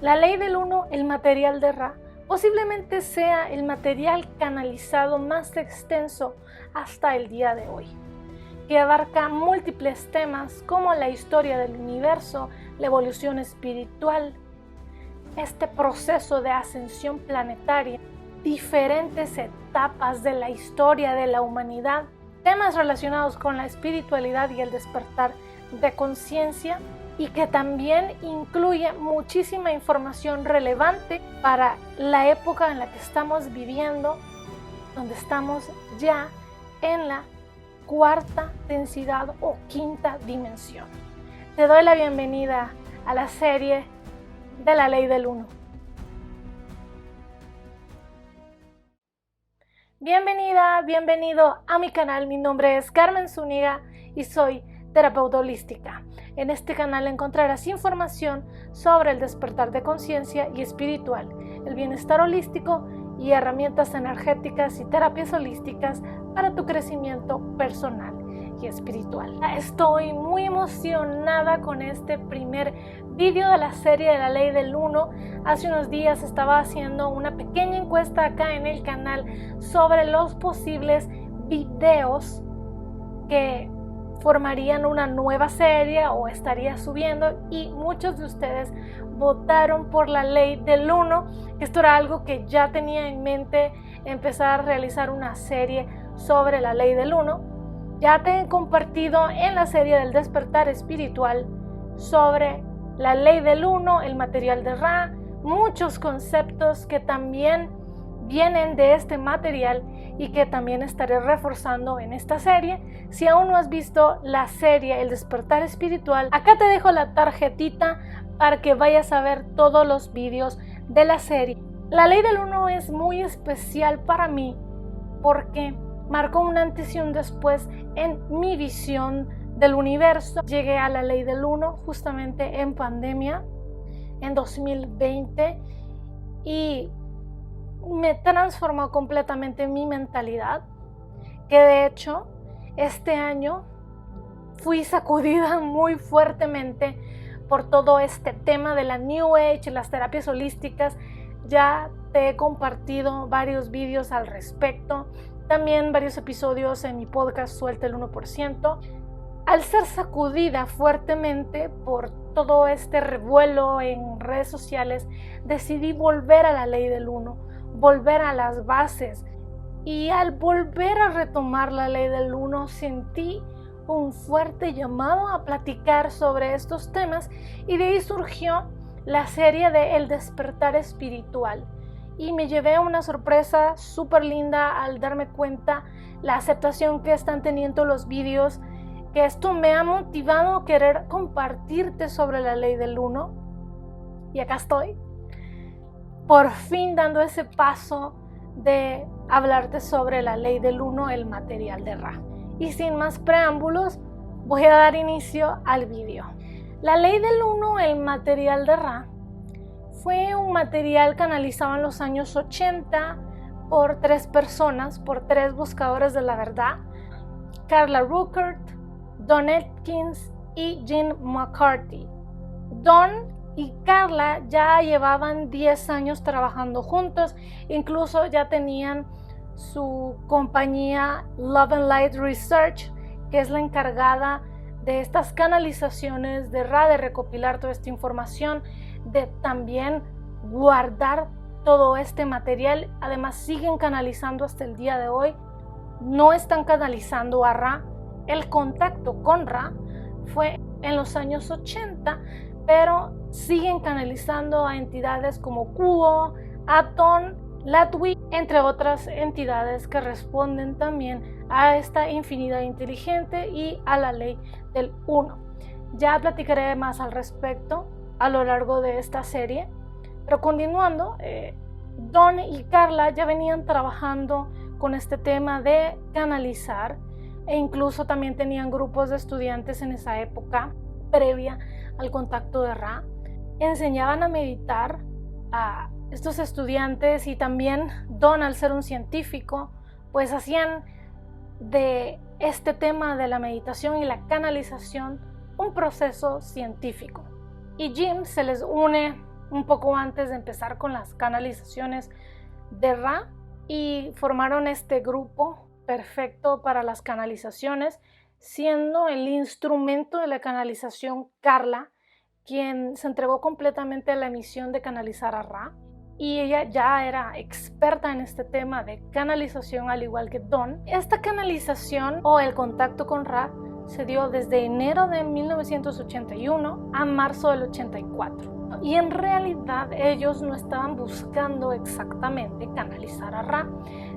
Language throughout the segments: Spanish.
La ley del uno, el material de Ra, posiblemente sea el material canalizado más extenso hasta el día de hoy, que abarca múltiples temas como la historia del universo, la evolución espiritual, este proceso de ascensión planetaria, diferentes etapas de la historia de la humanidad, temas relacionados con la espiritualidad y el despertar de conciencia, y que también incluye muchísima información relevante para la época en la que estamos viviendo, donde estamos ya en la cuarta densidad o quinta dimensión. Te doy la bienvenida a la serie de la ley del uno. Bienvenida, bienvenido a mi canal. Mi nombre es Carmen Zúñiga y soy terapeuta holística. En este canal encontrarás información sobre el despertar de conciencia y espiritual, el bienestar holístico y herramientas energéticas y terapias holísticas para tu crecimiento personal y espiritual. Estoy muy emocionada con este primer vídeo de la serie de la ley del uno. Hace unos días estaba haciendo una pequeña encuesta acá en el canal sobre los posibles videos que formarían una nueva serie o estaría subiendo, y muchos de ustedes votaron por la ley del uno. Esto era algo que ya tenía en mente, empezar a realizar una serie sobre la ley del uno. Ya te he compartido en la serie del despertar espiritual sobre la ley del uno, el material de Ra, muchos conceptos que también vienen de este material y que también estaré reforzando en esta serie. Si aún no has visto la serie El despertar espiritual, acá te dejo la tarjetita para que vayas a ver todos los vídeos de la serie. La ley del uno es muy especial para mí porque marcó un antes y un después en mi visión del universo. Llegué a la ley del uno justamente en pandemia, en 2020, y me transformó completamente mi mentalidad, que de hecho este año fui sacudida muy fuertemente por todo este tema de la New Age, las terapias holísticas. Ya te he compartido varios vídeos al respecto, también varios episodios en mi podcast Suelta el 1%. Al ser sacudida fuertemente por todo este revuelo en redes sociales, decidí volver a la ley del uno, volver a las bases, y al volver a retomar la ley del uno sentí un fuerte llamado a platicar sobre estos temas, y de ahí surgió la serie de El despertar espiritual. Y me llevé una sorpresa súper linda al darme cuenta la aceptación que están teniendo los vídeos, que esto me ha motivado a querer compartirte sobre la ley del uno, y acá estoy, por fin dando ese paso de hablarte sobre la ley del uno, el material de Ra. Y sin más preámbulos, voy a dar inicio al vídeo. La ley del uno, el material de Ra, fue un material canalizado en los años 80 por tres personas, por tres buscadores de la verdad: Carla Rueckert, Don Atkins y Jean McCarthy. Don y Carla ya llevaban 10 años trabajando juntos, incluso ya tenían su compañía Love and Light Research, que es la encargada de estas canalizaciones de Ra, de recopilar toda esta información, de también guardar todo este material. Además siguen canalizando hasta el día de hoy. No están canalizando a Ra. El contacto con Ra fue en los años 80, pero siguen canalizando a entidades como Kuo, Aton, Latwi, entre otras entidades que responden también a esta infinidad inteligente y a la ley del uno. Ya platicaré más al respecto a lo largo de esta serie, pero continuando, Don y Carla ya venían trabajando con este tema de canalizar, e incluso también tenían grupos de estudiantes en esa época previa al contacto de Ra. Enseñaban a meditar a estos estudiantes, y también Don, al ser un científico, pues hacían de este tema de la meditación y la canalización un proceso científico. Y Jim se les une un poco antes de empezar con las canalizaciones de Ra, y formaron este grupo perfecto para las canalizaciones, siendo el instrumento de la canalización Carla, quien se entregó completamente a la misión de canalizar a Ra, y ella ya era experta en este tema de canalización al igual que Don. Esta canalización o el contacto con Ra se dio desde enero de 1981 a marzo del 84. Y en realidad ellos no estaban buscando exactamente canalizar a Ra,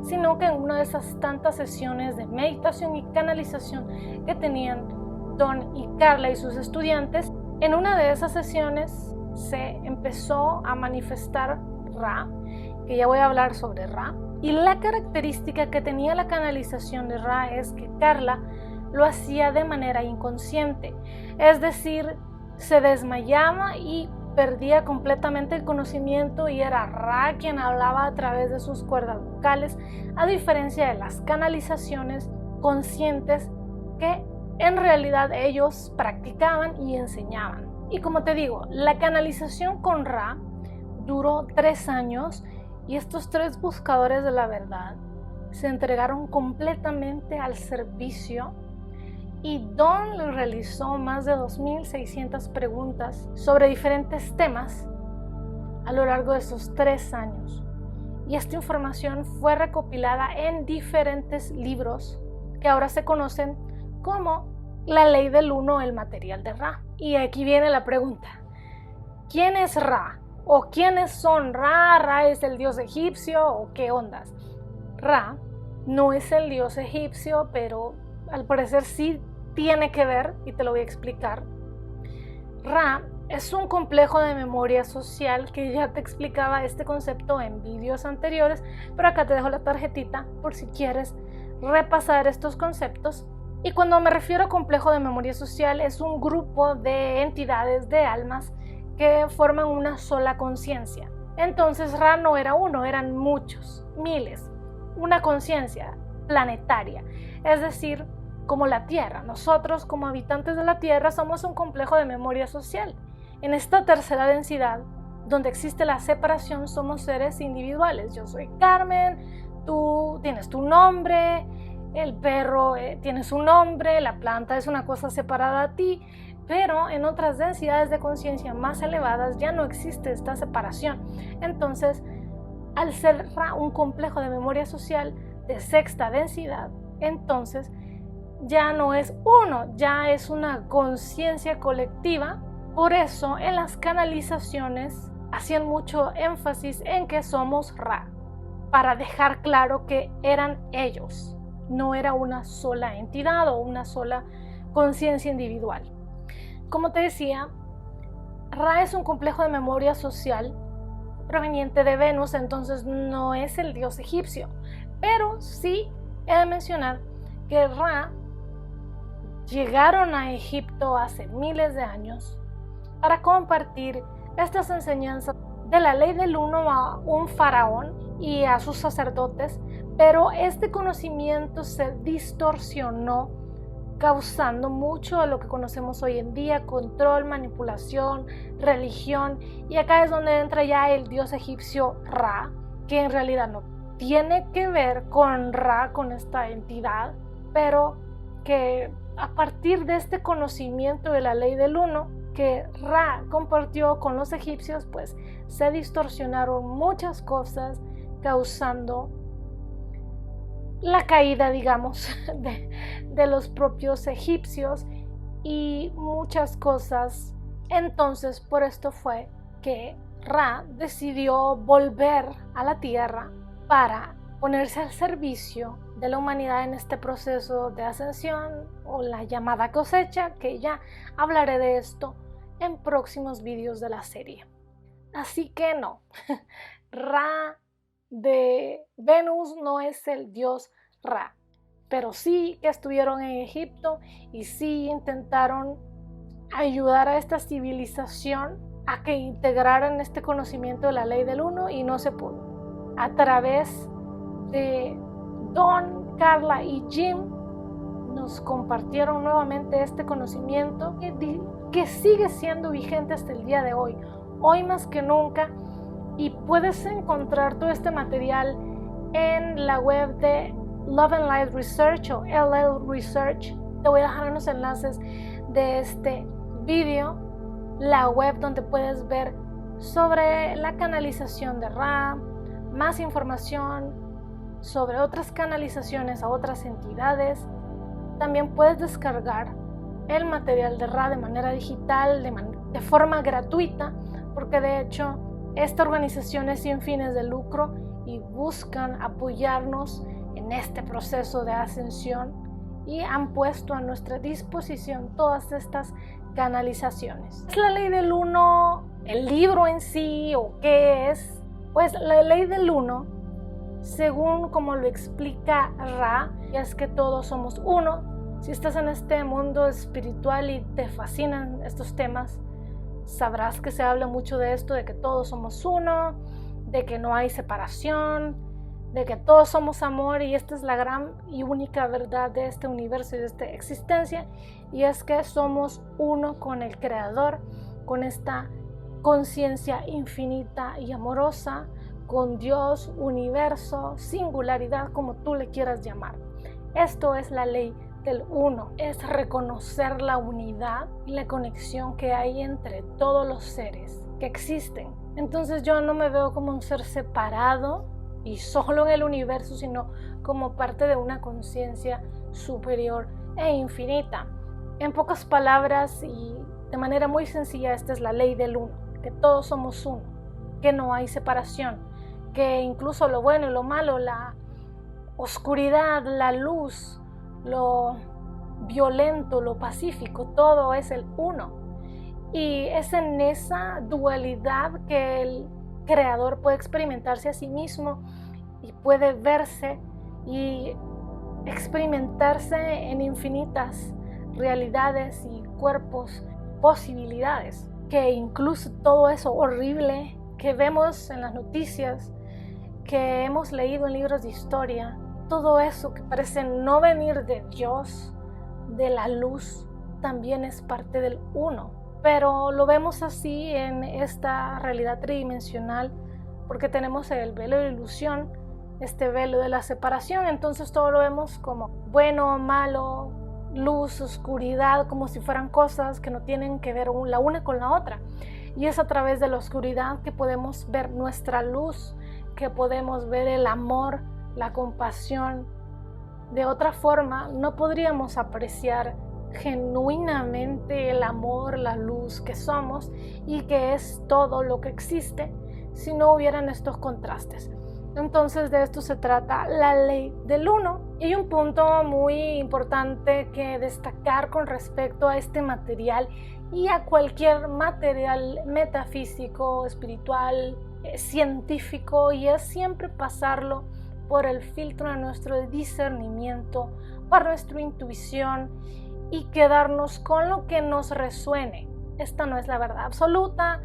sino que en una de esas tantas sesiones de meditación y canalización que tenían Don y Carla y sus estudiantes, en una de esas sesiones se empezó a manifestar Ra, que ya voy a hablar sobre Ra. Y la característica que tenía la canalización de Ra es que Carla lo hacía de manera inconsciente, es decir, se desmayaba y perdía completamente el conocimiento y era Ra quien hablaba a través de sus cuerdas vocales, a diferencia de las canalizaciones conscientes que en realidad ellos practicaban y enseñaban. Y como te digo, la canalización con Ra duró 3 años y estos 3 buscadores de la verdad se entregaron completamente al servicio, y Don le realizó más de 2.600 preguntas sobre diferentes temas a lo largo de esos 3 años. Y esta información fue recopilada en diferentes libros que ahora se conocen como La Ley del Uno, el material de Ra. Y aquí viene la pregunta: ¿quién es Ra? ¿O quiénes son Ra? ¿Ra es el dios egipcio o qué ondas? Ra no es el dios egipcio, pero al parecer sí tiene que ver, y te lo voy a explicar. Ra es un complejo de memoria social, que ya te explicaba este concepto en vídeos anteriores, pero acá te dejo la tarjetita por si quieres repasar estos conceptos. Y cuando me refiero a complejo de memoria social, es un grupo de entidades, de almas, que forman una sola conciencia. Entonces Ra no era uno, eran muchos, miles, una conciencia planetaria, es decir, como la Tierra. Nosotros, como habitantes de la Tierra, somos un complejo de memoria social. En esta tercera densidad, donde existe la separación, somos seres individuales. Yo soy Carmen, tú tienes tu nombre, el perro tiene su nombre, la planta es una cosa separada a ti, pero en otras densidades de conciencia más elevadas ya no existe esta separación. Entonces, al ser un complejo de memoria social de sexta densidad, entonces ya no es uno, ya es una conciencia colectiva. Por eso en las canalizaciones hacían mucho énfasis en que somos Ra, para dejar claro que eran ellos, no era una sola entidad o una sola conciencia individual. Como te decía, Ra es un complejo de memoria social proveniente de Venus, entonces no es el dios egipcio, pero sí he de mencionar que Ra llegaron a Egipto hace miles de años para compartir estas enseñanzas de la ley del uno a un faraón y a sus sacerdotes, pero este conocimiento se distorsionó, causando mucho de lo que conocemos hoy en día: control, manipulación, religión. Y acá es donde entra ya el dios egipcio Ra, que en realidad no tiene que ver con Ra, con esta entidad, pero que a partir de este conocimiento de la ley del uno que Ra compartió con los egipcios, pues se distorsionaron muchas cosas, causando la caída, digamos, de los propios egipcios y muchas cosas. Entonces, por esto fue que Ra decidió volver a la tierra para ponerse al servicio de la humanidad en este proceso de ascensión o la llamada cosecha, que ya hablaré de esto en próximos vídeos de la serie. Así que no, Ra de Venus no es el dios Ra, pero sí que estuvieron en Egipto y sí intentaron ayudar a esta civilización a que integraran este conocimiento de la ley del uno, y no se pudo. A través de Don, Carla y Jim nos compartieron nuevamente este conocimiento que sigue siendo vigente hasta el día de hoy. hoy más que nunca, y puedes encontrar todo este material en la web de Love and Light Research o LL Research. Te voy a dejar en los enlaces de este vídeo la web donde puedes ver sobre la canalización de Ra, más información sobre otras canalizaciones a otras entidades. También puedes descargar el material de Ra de manera digital, de forma gratuita, porque de hecho esta organización es sin fines de lucro y buscan apoyarnos en este proceso de ascensión y han puesto a nuestra disposición todas estas canalizaciones. ¿Es la ley del uno el libro en sí o qué es? Pues la ley del uno, según como lo explica Ra, es que todos somos uno. Si estás en este mundo espiritual y te fascinan estos temas, sabrás que se habla mucho de esto, de que todos somos uno, de que no hay separación, de que todos somos amor, y esta es la gran y única verdad de este universo y de esta existencia, y es que somos uno con el Creador, con esta conciencia infinita y amorosa, con Dios, universo, singularidad, como tú le quieras llamar. Esto es la ley del uno, es reconocer la unidad y la conexión que hay entre todos los seres que existen. Entonces yo no me veo como un ser separado y solo en el universo, sino como parte de una conciencia superior e infinita. En pocas palabras y de manera muy sencilla, esta es la ley del uno, que todos somos uno, que no hay separación, que incluso lo bueno y lo malo, la oscuridad, la luz, lo violento, lo pacífico, todo es el uno. Y es en esa dualidad que el Creador puede experimentarse a sí mismo y puede verse y experimentarse en infinitas realidades y cuerpos, posibilidades, que incluso todo eso horrible que vemos en las noticias, que hemos leído en libros de historia, todo eso que parece no venir de Dios, de la luz, también es parte del uno. Pero lo vemos así en esta realidad tridimensional porque tenemos el velo de la ilusión, este velo de la separación. Entonces todo lo vemos como bueno, malo, luz, oscuridad, como si fueran cosas que no tienen que ver la una con la otra. Y es a través de la oscuridad que podemos ver nuestra luz, que podemos ver el amor, la compasión. De otra forma, no podríamos apreciar genuinamente el amor, la luz que somos y que es todo lo que existe si no hubieran estos contrastes. Entonces de esto se trata la ley del uno. Y hay un punto muy importante que destacar con respecto a este material y a cualquier material metafísico, espiritual, científico, y es siempre pasarlo por el filtro de nuestro discernimiento, por nuestra intuición y quedarnos con lo que nos resuene. Esta no es la verdad absoluta.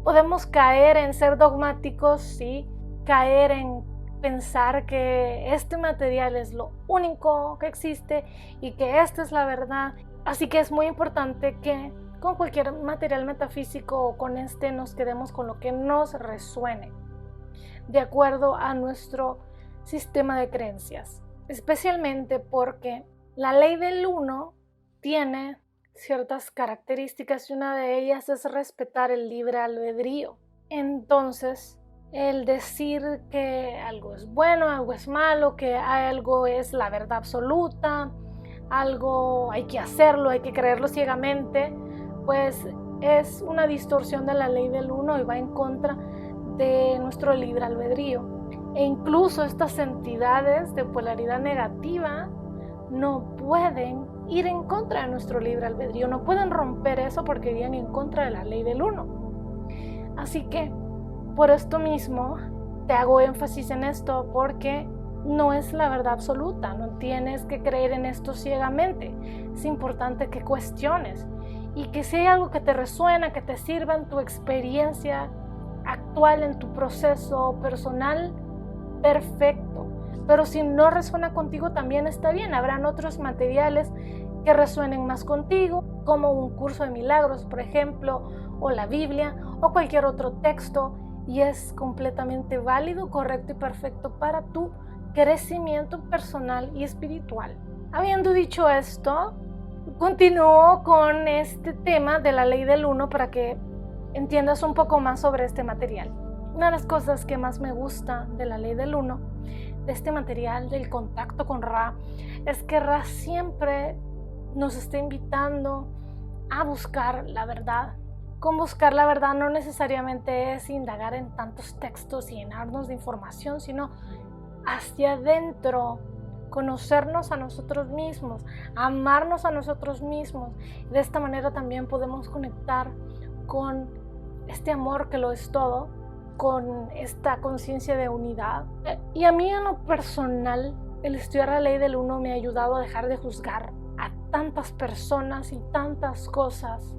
Podemos caer en ser dogmáticos, sí, caer en pensar que este material es lo único que existe y que esta es la verdad. Así que es muy importante que con cualquier material metafísico o con este nos quedemos con lo que nos resuene, de acuerdo a nuestro sistema de creencias. Especialmente porque la ley del uno tiene ciertas características y una de ellas es respetar el libre albedrío. Entonces, el decir que algo es bueno, algo es malo, que algo es la verdad absoluta, algo hay que hacerlo, hay que creerlo ciegamente, pues es una distorsión de la ley del uno y va en contra de nuestro libre albedrío. E incluso estas entidades de polaridad negativa no pueden ir en contra de nuestro libre albedrío, no pueden romper eso porque irían en contra de la ley del uno. Así que por esto mismo te hago énfasis en esto, porque no es la verdad absoluta, no tienes que creer en esto ciegamente. Es importante que cuestiones y que si hay algo que te resuena, que te sirva en tu experiencia actual, en tu proceso personal, perfecto. Pero si no resuena contigo, también está bien. Habrán otros materiales que resuenen más contigo, como un curso de milagros, por ejemplo, o la Biblia o cualquier otro texto, y es completamente válido, correcto y perfecto para tu crecimiento personal y espiritual. Habiendo dicho esto, continúo con este tema de la ley del 1 para que entiendas un poco más sobre este material. Una de las cosas que más me gusta de la ley del 1, de este material, del contacto con Ra, es que Ra siempre nos está invitando a buscar la verdad. Con buscar la verdad no necesariamente es indagar en tantos textos y llenarnos de información, sino hacia adentro, conocernos a nosotros mismos, amarnos a nosotros mismos. De esta manera también podemos conectar con este amor que lo es todo, con esta conciencia de unidad. Y a mí en lo personal, el estudiar la ley del 1 me ha ayudado a dejar de juzgar a tantas personas y tantas cosas,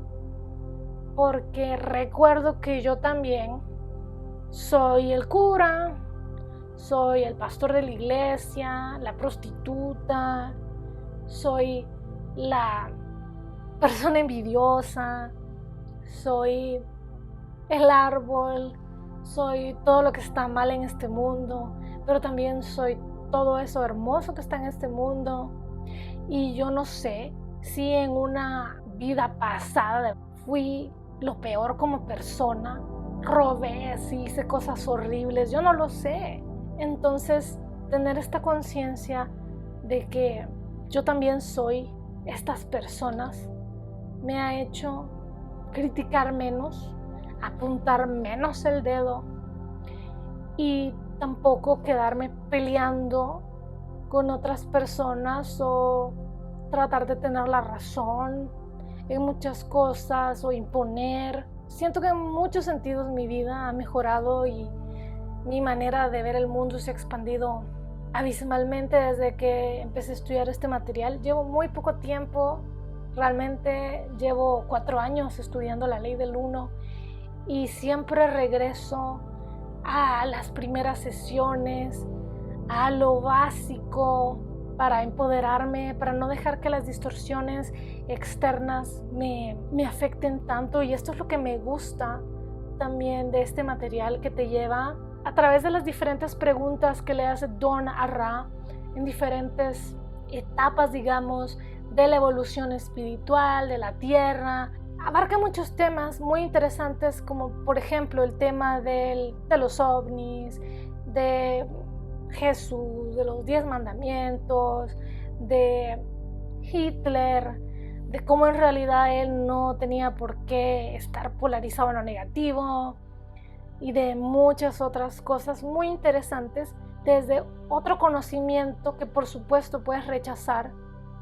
porque recuerdo que yo también soy el cura, soy el pastor de la iglesia, la prostituta, soy la persona envidiosa, soy el árbol, soy todo lo que está mal en este mundo, pero también soy todo eso hermoso que está en este mundo. Y yo no sé si en una vida pasada fui lo peor como persona, robé, si hice cosas horribles, yo no lo sé. Entonces, tener esta conciencia de que yo también soy estas personas me ha hecho criticar menos, apuntar menos el dedo y tampoco quedarme peleando con otras personas o tratar de tener la razón en muchas cosas o imponer. Siento que en muchos sentidos mi vida ha mejorado y mi manera de ver el mundo se ha expandido abismalmente desde que empecé a estudiar este material. Llevo muy poco tiempo, realmente llevo 4 años estudiando la ley del 1 y siempre regreso a las primeras sesiones, a lo básico para empoderarme, para no dejar que las distorsiones externas me afecten tanto. Y esto es lo que me gusta también de este material, que te lleva a través de las diferentes preguntas que le hace Don a Ra en diferentes etapas, digamos, de la evolución espiritual, de la tierra. Abarca muchos temas muy interesantes, como por ejemplo el tema de los ovnis, de Jesús, de los 10 mandamientos, de Hitler, de cómo en realidad él no tenía por qué estar polarizado en lo negativo, y de muchas otras cosas muy interesantes desde otro conocimiento que por supuesto puedes rechazar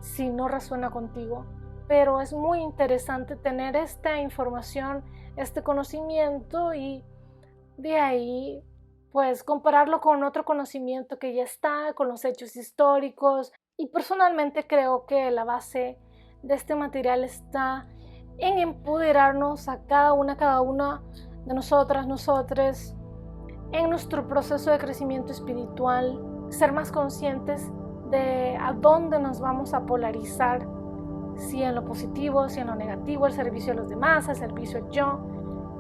si no resuena contigo. Pero es muy interesante tener esta información, este conocimiento, y de ahí pues compararlo con otro conocimiento que ya está, con los hechos históricos. Y personalmente creo que la base de este material está en empoderarnos a cada una de nosotras, nosotres, en nuestro proceso de crecimiento espiritual, ser más conscientes de a dónde nos vamos a polarizar, si en lo positivo, si en lo negativo, el servicio a los demás, el servicio al yo.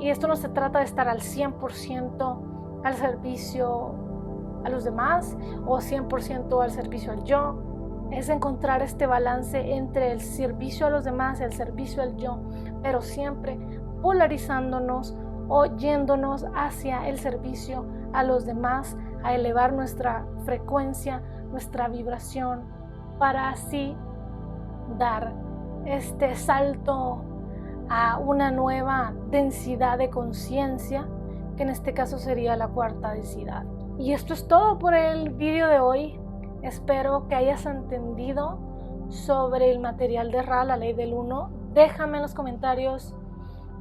Y esto no se trata de estar al 100% al servicio a los demás o 100% al servicio al yo. Es encontrar este balance entre el servicio a los demás y el servicio al yo, pero siempre polarizándonos o yéndonos hacia el servicio a los demás, a elevar nuestra frecuencia, nuestra vibración, para así dar este salto a una nueva densidad de conciencia, que en este caso sería la 4ª densidad. Y esto es todo por el vídeo de hoy. Espero que hayas entendido sobre el material de Ra, la ley del 1. Déjame en los comentarios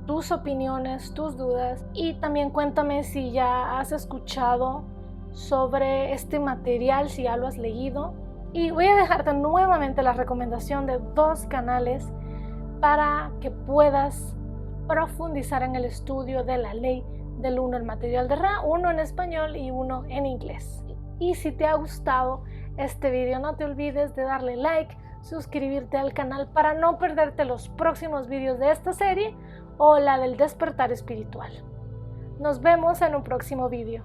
tus opiniones, tus dudas, y también cuéntame si ya has escuchado sobre este material, si ya lo has leído. Y voy a dejarte nuevamente la recomendación de 2 canales para que puedas profundizar en el estudio de la ley del 1, el material de Ra, uno en español y uno en inglés. Y si te ha gustado este video, no te olvides de darle like, suscribirte al canal para no perderte los próximos videos de esta serie, o la del despertar espiritual. Nos vemos en un próximo vídeo.